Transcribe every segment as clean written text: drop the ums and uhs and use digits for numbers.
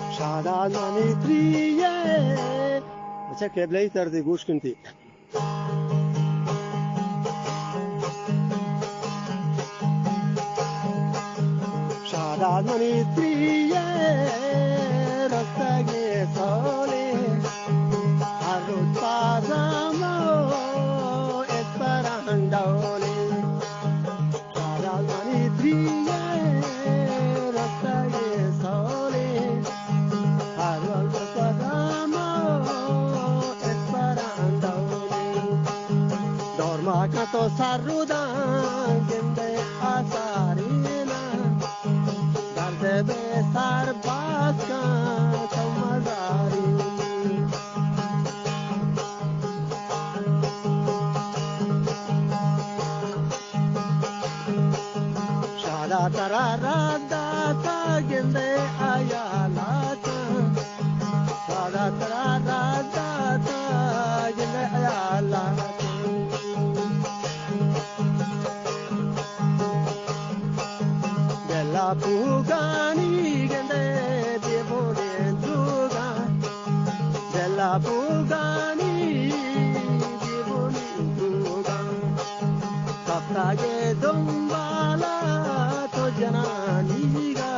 شادان منیتریه بچه قبله تردی گوش کنتی شادان منیتریه رستگی سالی هر روز بازمو اسپرندولی شادان منیتریه رستگی سالی هر روز بازمو اسپرندولی دورما کتو سر رودن گنده آسارینا درد به سر باز کن تو مزاری شادا ترا رادا تا گنده آیالاتا شادا ترا رادا تا گنده آیالاتا Bella Pugani gende devone duga Bella Pugani devone duga Kaptage dombala to jananiga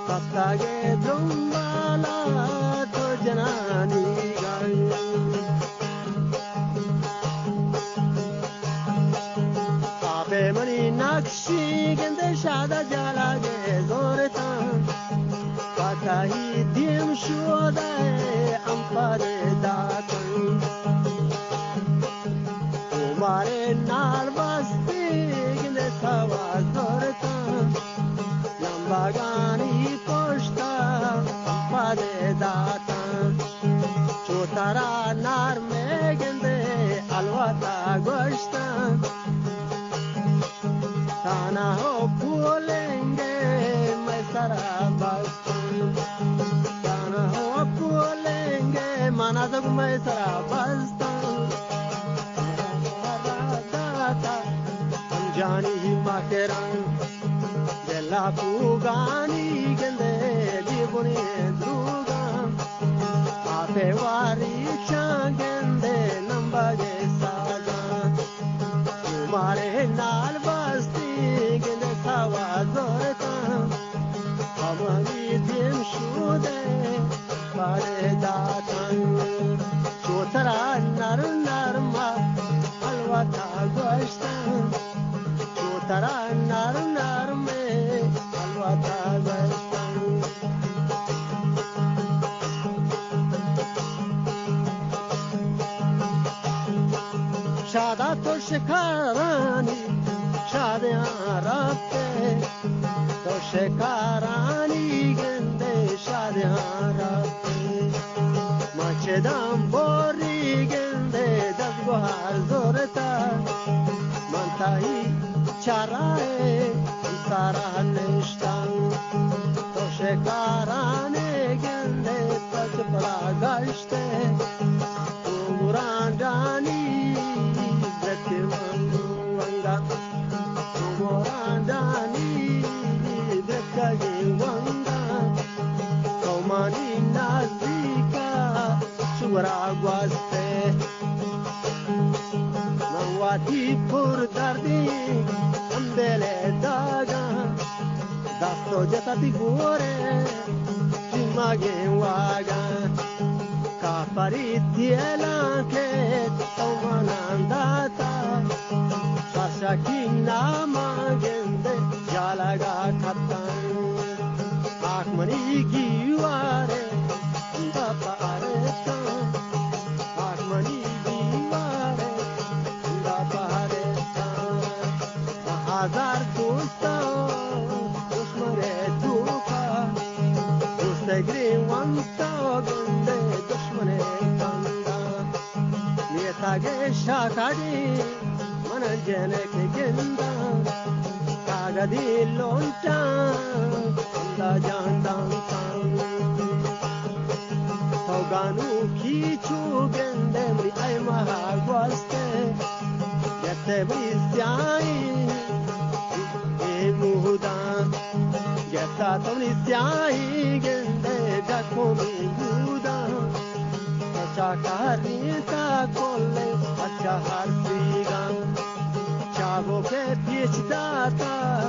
Kaptage dombala to jananiga Abe mani nakshi gende shada jalage zorta Patahi dim shuda ampare datan Umare nal basti gende sawa zorta Lambagani poshta ampare datan Chotara nar me gende alwata goshta Tana ho pulenge mai sarabastan Tana ho pulenge manazag mai sarabastan Radata anjani makeran Della pugani gende divone druga Ape wari changende nambage sada Umare nal basti gende sawa zorta Amani dim shude pare datan Chotara nar narma alwata goshtan Chotara nar narme alwata goshtan Shada to shikarani Shadyan rabte to shikarani gende Shadyan rabte Machedam bori gende dasguhar zorta Mantahi charae sarah nishtan to shikarani gende tajpra gashte Umurandani Vanga Umorandani Dekage Wanga Komani Nazika Shura Gwaste Mawati Pur Dardi Ambele Daga Dasto Jetati Gore Jimage Waga Kapariti Elanket Omanandata Shakina magende jalaga katan Akmani giware ndapareta Akmani giware ndapareta Hazar dosta dushmane duka Dostegri wanta gende dushmane kanda Nietage shakadi Mananjanek ginda Kagadi lonta Anda jandan tan Toganu kichu gende Mri ay mahagwaste Yette Ebrisiai Emudan Gesta Tonisiai Gende Giacomi Budan Chacarita Colle Achar Frigan Chavo che pieci data